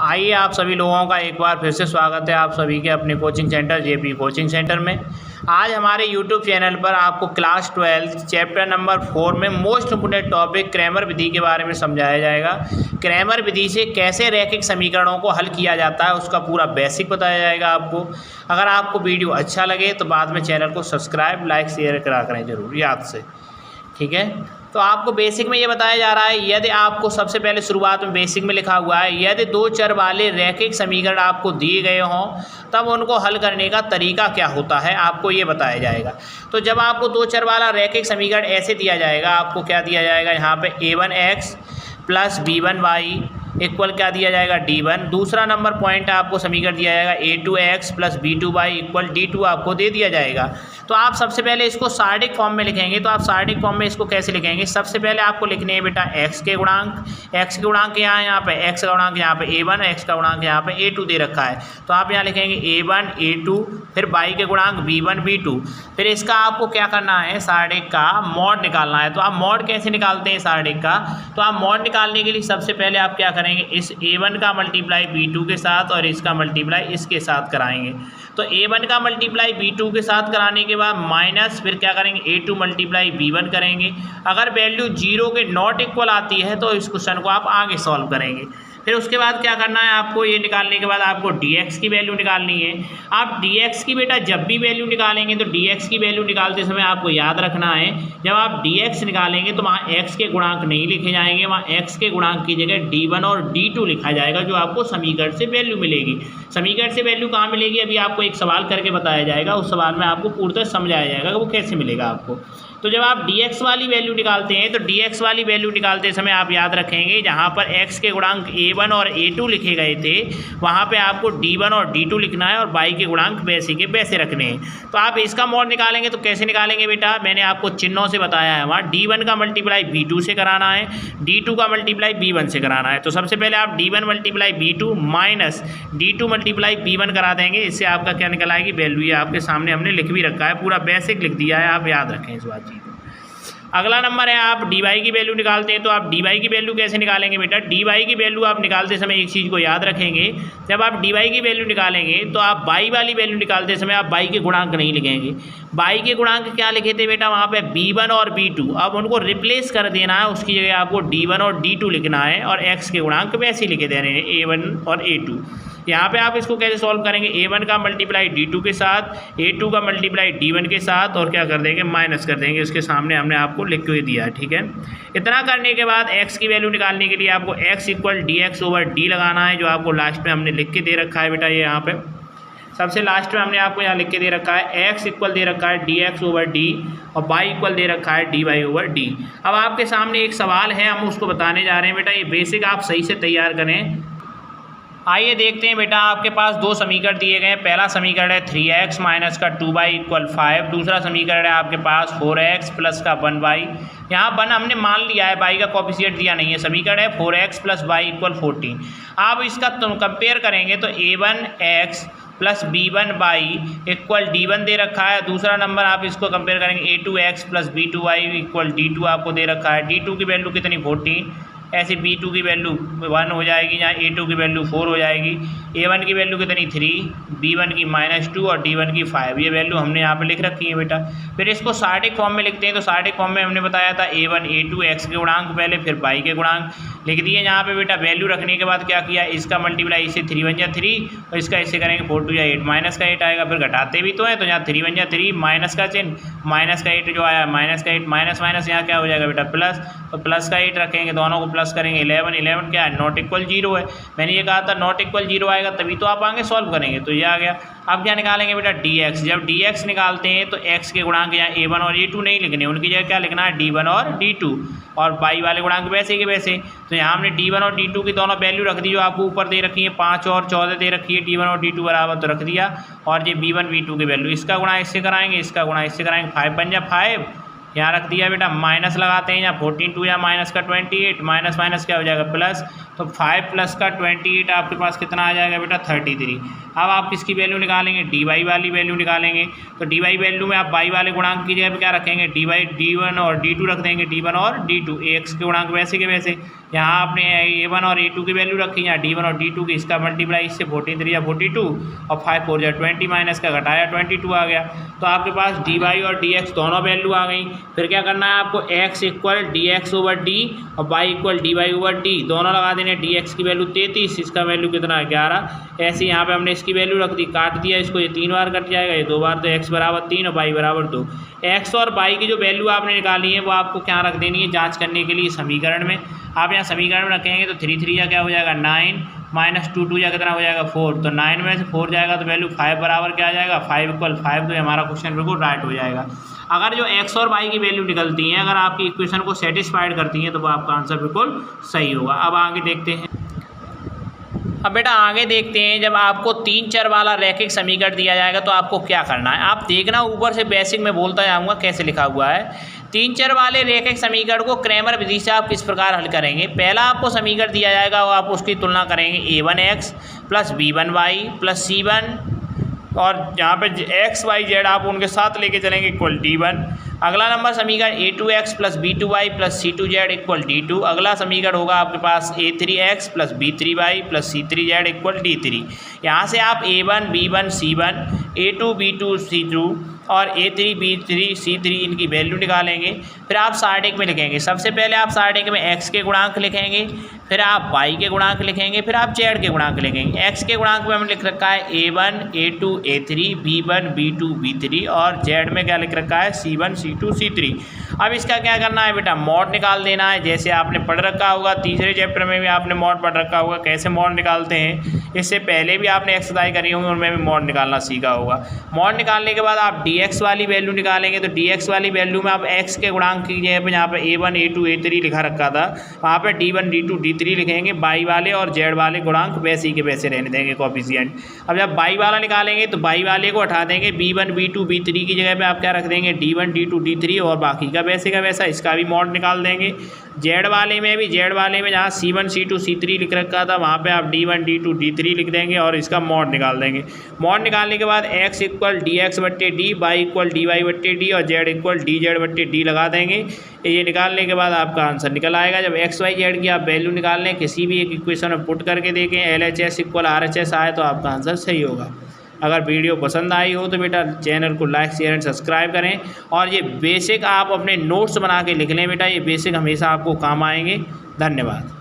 आइए आप सभी लोगों का एक बार फिर से स्वागत है आप सभी के अपने coaching centre JP coaching centre में। आज हमारे YouTube चैनल पर आपको क्लास 12 चैप्टर नंबर 4 में मोस्ट इम्पोर्टेंट टॉपिक क्रैमर विधि के बारे में समझाया जाएगा। क्रैमर विधि से कैसे रैखिक समीकरणों को हल किया जाता है उसका पूरा बेसिक बताया जाएगा आपको। अगर आपको वीडियो अच्छा लगे तो बाद में चैनल को सब्सक्राइब लाइक शेयर करा करें जरूर याद से, ठीक है। तो आपको बेसिक में ये बताया जा रहा है, यदि आपको सबसे पहले शुरुआत में बेसिक में लिखा हुआ है, यदि दो चर वाले रैखिक समीकरण आपको दिए गए हों तब उनको हल करने का तरीका क्या होता है आपको ये बताया जाएगा। तो जब आपको दो चर वाला रैखिक समीकरण ऐसे दिया जाएगा, आपको क्या दिया जाएगा यहाँ पे a1x प्लस b1y इक्वल क्या दिया जाएगा d1। दूसरा नंबर पॉइंट आपको समीकरण दिया जाएगा a2x plus b2y equal d2 आपको दे दिया जाएगा। तो आप सबसे पहले इसको सार्डिक फॉर्म में लिखेंगे। तो आप सार्डिक फॉर्म में इसको कैसे लिखेंगे, सबसे पहले आपको लिखने हैं बेटा x के गुणांक यहाँ पे x का गुणांक यहाँ पे a1, x का गुणांक यहाँ पे a2 दे रखा है। तो आप यहाँ लिखेंगे a1 a2, फिर y के गुणांक b1 b2। फिर इसका आपको क्या करना है, सार्डिक का मॉड निकालना है। तो आप मॉड कैसे निकालते हैं सार्डिक का, तो आप मॉड निकालने के लिए सबसे पहले आप क्या करेंगे, इस a1 का मल्टीप्लाई b2 के साथ और इसका मल्टीप्लाई इसके साथ कराएंगे। तो a1 का मल्टीप्लाई b2 के साथ कराने के बाद माइनस फिर क्या करेंगे a2 मल्टीप्लाई b1 करेंगे। अगर वैल्यू 0 के नॉट इक्वल आती है तो इस क्वेश्चन को आप आगे सॉल्व करेंगे। फिर उसके बाद क्या करना है आपको, ये निकालने के बाद आपको dx की वैल्यू निकालनी है। आप dx की बेटा जब भी वैल्यू निकालेंगे तो dx की वैल्यू निकालते समय आपको याद रखना है, जब आप dx निकालेंगे तो वहाँ x के गुणांक नहीं लिखे जाएंगे, वहाँ x के गुणांक की जगह d1 और d2 लिखा जाएगा जो आपको समीकरण से वैल्यू मिलेगी। समीकरण से वैल्यू कहाँ मिलेगी अभी आपको एक सवाल करके बताया जाएगा, उस सवाल में आपको पूर्णतः समझाया जाएगा कि वो कैसे मिलेगा आपको। तो जब आप dx वाली वैल्यू निकालते हैं तो dx वाली वैल्यू निकालते समय आप याद रखेंगे जहाँ पर x के गुणांक a1 और a2 लिखे गए थे वहाँ पे आपको d1 और d2 लिखना है और y के गुणांक वैसे के वैसे रखने हैं। तो आप इसका मॉड निकालेंगे तो कैसे निकालेंगे बेटा, मैंने आपको चिन्हों से बताया है। वहाँ d1 का मल्टीप्लाई b2 से कराना है, d2 का मल्टीप्लाई b1 से कराना है। तो सबसे पहले आप d1 multiply b2 minus d2 multiply b1 करा देंगे। इससे आपका क्या निकल आएगी वैल्यू, ये आपके सामने हमने लिख भी रखा है, पूरा बेसिक लिख दिया है, आप याद रखें इस बात। अगला नंबर है आप dy की वैल्यू निकालते हैं। तो आप dy की वैल्यू कैसे निकालेंगे बेटा, dy की वैल्यू आप निकालते समय एक चीज़ को याद रखेंगे, जब आप dy की वैल्यू निकालेंगे तो आप y वाली वैल्यू निकालते समय आप y के गुणांक नहीं लिखेंगे। y के गुणांक क्या लिखे थे बेटा, वहाँ पे b1 और b2, अब उनको रिप्लेस कर देना है, उसकी जगह आपको d1 और d2 लिखना है और x के गुणांक वैसे लिखे देने हैं a1 और a2। यहाँ पे आप इसको कैसे सॉल्व करेंगे, a1 का मल्टीप्लाई d2 के साथ, a2 का मल्टीप्लाई d1 के साथ और क्या कर देंगे माइनस कर देंगे, उसके सामने हमने आपको लिख के दिया है, ठीक है। इतना करने के बाद x की वैल्यू निकालने के लिए आपको x equal dx over d लगाना है, जो आपको लास्ट में हमने लिख के दे रखा है बेटा। ये यहाँ पे सबसे लास्ट में हमने आपको यहाँ लिख के दे रखा है, x इक्वल दे रखा है dx ओवर d और y इक्वल दे रखा है dy ओवर d। अब आपके सामने एक सवाल है, हम उसको बताने जा रहे हैं बेटा, ये बेसिक आप सही से तैयार करें। आइए देखते हैं बेटा, आपके पास दो समीकरण दिए गए हैं। पहला समीकरण है 3x माइनस का 2y इक्वल 5, दूसरा समीकरण है आपके पास 4x प्लस का 1y। यहाँ 1 हमने मान लिया है, y का कोएफिशिएंट दिया नहीं है। समीकरण है 4x प्लस y इक्वल 14। आप इसका कंपेयर करेंगे तो a1x plus b1y equal d1 दे रखा है। दूसरा नंबर आप इसको कंपेयर करेंगे a2x plus b2y equal d2 आपको दे रखा है। d2 की वैल्यू कितनी 14, ऐसे b2 की वैल्यू 1 हो जाएगी, यहाँ a2 की वैल्यू 4 हो जाएगी, a1 की वैल्यू कितनी 3, b1 की -2 और d1 की 5। ये वैल्यू हमने यहाँ पे लिख रखी है बेटा। फिर इसको सार्डिक फॉर्म में लिखते हैं। तो सार्डिक फॉर्म में हमने बताया था a1 a2 x के गुणांक पहले, फिर y के गुणांक लिख दिए यहाँ पे बेटा। वैल्यू रखने के बाद क्या किया, इसका मल्टीप्लाई इससे 3 1 जा 3 और इसका इससे करेंगे 4 2 जा 8, माइनस का 8 आएगा। फिर घटाते भी तो है तो यहाँ 3 1 जा 3 माइनस का चिन्ह, माइनस का 8 जो आया माइनस का 8 माइनस माइनस यहाँ क्या हो जाएगा बेटा प्लस, तो प्लस का 8 रखेंगे, दोनों को प्लस करेंगे 11 11 क्या है नॉट इक्वल 0 है। मैंने ये कहा था नॉट इक्वल 0 आएगा तभी तो आप आगे सॉल्व करेंगे, तो ये आ गया। अब क्या निकालेंगे बेटा dx, जब dx निकालते हैं तो x के गुणांक यहाँ a1 और a2 नहीं लिखने, उनकी जगह क्या लिखना है d1 और d2 और y वाले गुणांक वैसे के वैसे। तो यहाँ हमने d1 और d2 की दोनों वैल्यू रख दी जो आपको ऊपर दे रखी है, 5 और 14 दे रखी है, d1 और d2 बराबर तो रख दिया। और ये b1 b2 की वैल्यू, इसका गुणा इससे कराएंगे, इसका गुणा इससे कराएंगे, 5 बन जा 5, यहाँ रख दिया बेटा। माइनस लगाते हैं, यहाँ 14 2 या माइनस का 28, माइनस माइनस क्या हो जाएगा प्लस, तो 5 प्लस का 28 आपके पास कितना आ जाएगा बेटा 33। अब आप किसकी वैल्यू निकालेंगे, dy वाली वैल्यू निकालेंगे। तो dy वैल्यू में आप y वाले गुणांक की जगह पे क्या रखेंगे, dy d1 और d2 रख देंगे, d1 और d2 x के गुणांक वैसे के वैसे। यहाँ आपने A1 और A2 की वैल्यू रखी, यहाँ D1 और D2 की, इसका मल्टीप्लाई इससे 14 या 42 और 5 4 20 माइनस का घटाया 22 आ गया। तो आपके पास dy और dx दोनों वैल्यू आ गई। फिर क्या करना है आपको, x equal dx over d और y equal dy over d दोनों लगा देने। dx की वैल्यू 33, इसका वैल्यू कितना है 11। ऐसे यहाँ पे हमने इसकी वैल्यू रख दी, काट दिया इसको, ये 3 बार कट जाएगा, ये 2 बार, तो x बराबर 3 और y बराबर 2। x और y की जो वैल्यू आपने निकाली है वो आपको क्या रख देनी है जाँच करने के लिए समीकरण में। आप यहाँ समीकरण में रखेंगे तो 3 3 या क्या हो जाएगा 9 माइनस 2 2 या कितना हो जाएगा 4। तो 9 में से 4 जाएगा तो वैल्यू 5 बराबर क्या आ जाएगा 5 इक्वल 5। तो हमारा क्वेश्चन बिल्कुल राइट हो जाएगा। अगर जो x और y की वैल्यू निकलती हैं अगर आपकी इक्वेशन को सेटिस्फाइड करती हैं तो वो आपका आंसर बिल्कुल सही होगा। अब आगे देखते हैं। अब बेटा आगे देखते हैं, जब आपको 3 चर वाला रैखिक समीकरण दिया जाएगा तो आपको क्या करना है। आप देखना ऊपर से बेसिक में बोलता जाऊँगा कैसे लिखा हुआ है। 3 चर वाले रैखिक समीकरण को क्रैमर विधि से आप किस प्रकार हल करेंगे। पहला आपको समीकरण दिया जाएगा और आप उसकी तुलना करेंगे a1x plus b1y plus c1 और यहाँ पे x y z आप उनके साथ लेके चलेंगे इक्वल d1। अगला नंबर समीकरण a2x plus b2y plus c2z equal d2। अगला समीकरण होगा आपके पास a3x plus b3y plus c3z equal d3। यहाँ से आप a1 b1 c1 a2 b2 c2 और a3 b3 c3 इनकी वैल्यू निकालेंगे। फिर आप सार्डिक में लिखेंगे। सबसे पहले आप सार्डिक में x के गुणांक लिखेंगे, फिर आप y के गुणांक लिखेंगे, फिर आप z के गुणांक लिखेंगे। x के गुणांक में हमने लिख रखा है a1 a2 a3 b1 b2 b3 और z में क्या लिख रखा है c1 c2 c3। अब इसका क्या करना है बेटा, मॉड निकाल देना है। जैसे आपने पढ़ रखा होगा, तीसरे चैप्टर में भी आपने मॉड पढ़ रखा होगा कैसे मॉड निकालते हैं। इससे पहले भी आपने एक्सरसाइज करी होंगी उनमें भी मॉड निकालना सीखा होगा। मॉड निकालने के बाद आप dx वाली वैल्यू निकालेंगे। तो dx वाली वैल्यू में आप x के गुणांक की जगह पर यहाँ पर a1 a2 a3 लिखा रखा था, वहाँ पर d1 d2 d3 लिखेंगे। y वाले और z वाले गुणांक वैसे ही के वैसे रहने देंगे कोएफिशिएंट। अब जब y वाला निकालेंगे तो y वाले को हटा देंगे, b1 b2 b3 की जगह पे आप क्या रख देंगे d1 d2 d3 और बाकी का वैसे का वैसा इसका भी मॉड निकाल देंगे। z वाले में जहाँ c1 c2 c3 लिख रखा था वहाँ पे आप d1 d2 d3 लिख देंगे और इसका मॉड निकाल देंगे। मॉड निकालने के बाद x इक्वल dx बट्टे d, y इक्वल dy बट्टे d और z इक्वल dz बट्टे d लगा देंगे। ये निकालने के बाद आपका आंसर निकल आएगा। जब x y z की आप वैल्यू निकाल लें, किसी भी एक इक्वेशन में पुट करके देखें, LHS इक्वल RHS आए तो आपका आंसर सही होगा। अगर वीडियो पसंद आई हो तो बेटा चैनल को लाइक शेयर एंड सब्सक्राइब करें और ये बेसिक आप अपने नोट्स बना के लिख लें बेटा, ये बेसिक हमेशा आपको काम आएंगे। धन्यवाद।